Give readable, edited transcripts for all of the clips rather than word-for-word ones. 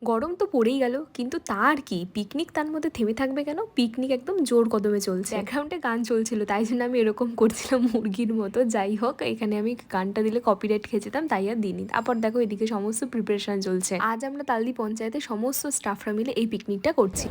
গরম তো পড়েই গেল, কিন্তু তার কি পিকনিক তার মধ্যে থেমে থাকবে কেন? পিকনিক একদম জোর কদমে চলছে, ব্যাকগ্রাউন্ডে গান চলছিল, তাই জন্য আমি এরকম করছিলাম মুরগির মতো। যাই হোক, এখানে আমি গানটা দিলে কপিরাইট খেয়েছিলাম, তাই আর দিইনি। তারপর দেখো এদিকে সমস্ত প্রিপারেশন চলছে। আজ আমরা তালদি পঞ্চায়েতে সমস্ত স্টাফরা মিলে এই পিকনিকটা করছি।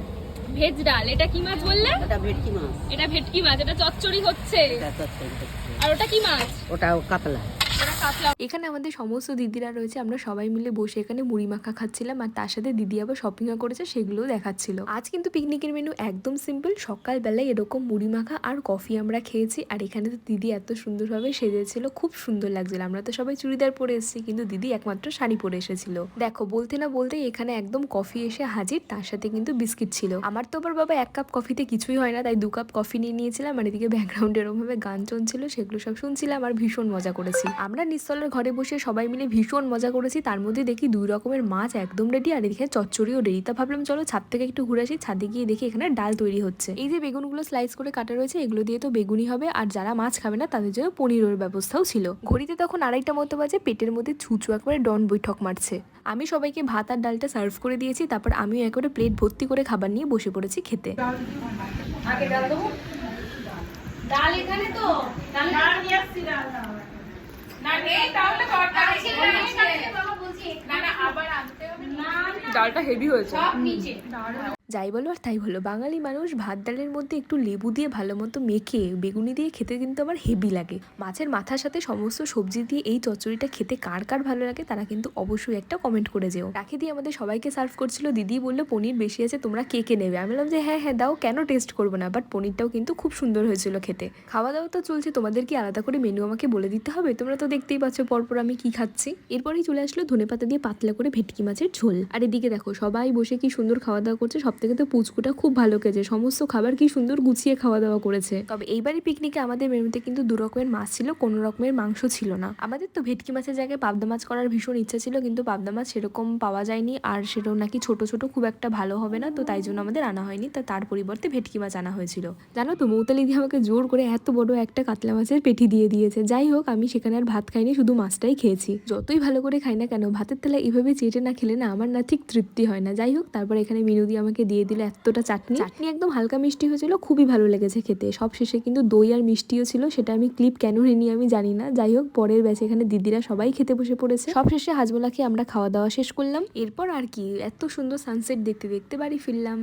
ভেজ ডাল। এটা কি মাছ বললে? এটা ভেটকি মাছ। এটা ভেটকি মাছ। এটা চচ্চড়ি হচ্ছে। এটা চচ্চড়ি হচ্ছে। আর ওটা কি মাছ? ওটাও কাতলা। এটা কাতলা। এখানে আমাদের সমস্ত দিদিরা রয়েছে, আমরা সবাই মিলে বসে এখানে মুড়ি মাখা খাচ্ছিলাম, আর তার সাথে দিদি আবার শপিংও করেছে, সেগুলোও দেখাচ্ছিল। আজ কিন্তু পিকনিকের মেনু একদম সিম্পল। সকালবেলায় এরকম মুড়ি মাখা আর কফি আমরা খেয়েছি, আর এখানে তো দিদি এত সুন্দরভাবে সেজেছিল, খুব সুন্দর লাগছিল। আমরা তো সবাই চুড়িদার পরে এসেছি, কিন্তু দিদি একমাত্র শাড়ি পরে এসেছিল। দেখো বলতে না বলতে এখানে একদম কফি এসে হাজির, তার সাথে কিন্তু বিস্কিট ছিল। আমার তো আবার বাবা 1 কাপ কফিতে কিছুই হয় না, তাই 2 কাপ কফি নিয়ে নিয়েছিলাম। আর এদিকে ব্যাকগ্রাউন্ডে এরকম ভাবে গান চলছিল, সেগুলো সব শুনছিলাম আর ভীষণ মজা করেছি। আমরা নিস্তলের ঘরে বসে সবাই মিলে ভীষণ মজা করেছি। তার মধ্যে দেখি 2 রকমের মাছ একদম রেডি, আর এদিকে চচ্চড়িও রেডি। তা ভাবলাম চলো ছাদ থেকে একটু ঘুরে আসি। ছাদে গিয়ে দেখি এখানে ডাল তৈরি হচ্ছে। এই যে বেগুনগুলো স্লাইস করে কাটা রয়েছে, এগুলো দিয়ে তো বেগুনি হবে, আর যারা মাছ খাবে না তাদের জন্য পনিরের ব্যবস্থাও ছিল। ঘড়িতে তখন 2:30টা মতো বাজে, পেটের মধ্যে ছুঁচু একবারে ডন বৈঠক মারছে। আমি সবাইকে ভাত আর ডালটা সার্ভ করে দিয়েছি, তারপর আমিও একেবারে প্লেট ভর্তি করে খাবার নিয়ে বসে পড়েছি খেতে। আগে ডাল দেবো। ডাল এখানে তো ডাল নিয়ে আসছি। ডাল না নেই, তাহলে কটা আছে? বাবা বলছি না না, আবার আনতে হবে। না ডালটা হেভি হয়েছে। সব নিচে। যাই বলো আর তাই বলো, বাঙালি মানুষ ভাত ডালের মধ্যে একটু লেবু দিয়ে ভালো মতো মেখে বেগুনি দিয়ে খেতে কিন্তু আমার হেভি লাগে। মাছের মাথার সাথে সমস্ত সবজি দিয়ে এই চচ্চড়িটা খেতে কার কার ভালো লাগে তারা কিন্তু অবশ্যই একটা কমেন্ট করে যেও। রাখি দিয়ে আমাদের সবাইকে সার্ভ করছিল। দিদি বললো পনির বেশি আছে, তোমরা কে কে নেবে? আমি বললাম যে হ্যাঁ হ্যাঁ দাও, কেন টেস্ট করবো না। বাট পনিরটাও কিন্তু খুব সুন্দর হয়েছিল খেতে। খাওয়া দাওয়া তো চলছে, তোমাদের কি আলাদা করে মেনু আমাকে বলে দিতে হবে? তোমরা তো দেখতেই পাচ্ছ পরপর আমি কি খাচ্ছি। এরপরেই চলে আসলো ধনেপাতা দিয়ে পাতলা করে ভেটকি মাছের ঝোল। আর এদিকে দেখো সবাই বসে কি সুন্দর খাওয়া দাওয়া করছে। সব থেকে তো পুচকুটা খুব ভালো খেয়েছে, সমস্ত খাবার কি সুন্দর গুছিয়ে খাওয়া দাওয়া করেছে। তবে এইবারই পিকনিকে আমাদের মেনুতে কিন্তু 2 রকমের মাছ ছিল, কোনো রকমের মাংস ছিল না। আমাদের তো ভেটকি মাছের জায়গায় পাবদা মাছ করার ভীষণ ইচ্ছা ছিল, কিন্তু পাবদা মাছ সেরকম পাওয়া যায়নি, আর সেটাও নাকি ছোট ছোট খুব একটা ভালো হবে না, তো তাই জন্য আমাদের আনা হয়নি। তার পরিবর্তে ভেটকি মাছ আনা হয়েছিল। জানো তো মৌতালি দিয়ে আমাকে জোর করে এত বড় একটা কাতলা মাছের পেটি দিয়ে দিয়েছে। যাই হোক, আমি সেখানে আর ভাত খাইনি, শুধু মাছটাই খেয়েছি। যতই ভালো করে খাই না কেন, ভাতের থালা এইভাবে চেটে না খেলে না আমার না ঠিক তৃপ্তি হয় না। যাই হোক, তারপর এখানে মিনু দিয়ে আমাকে দিয়ে দিল এতটা চাটনি। চাটনি একদম হালকা মিষ্টি হয়েছিল, খুবই ভালো লেগেছে খেতে। সব শেষে কিন্তু দই আর মিষ্টিও ছিল, সেটা আমি ক্লিপ কেন নিই আমি জানি না। যাই হোক, পরের ব্যাচে এখানে দিদিরা সবাই খেতে বসে পড়েছে। সব শেষে হাজমোলা খেয়ে আমরা খাওয়া দাওয়া শেষ করলাম। এরপর আর কি, এত সুন্দর সানসেট দেখতে দেখতে বাড়ি ফিরলাম।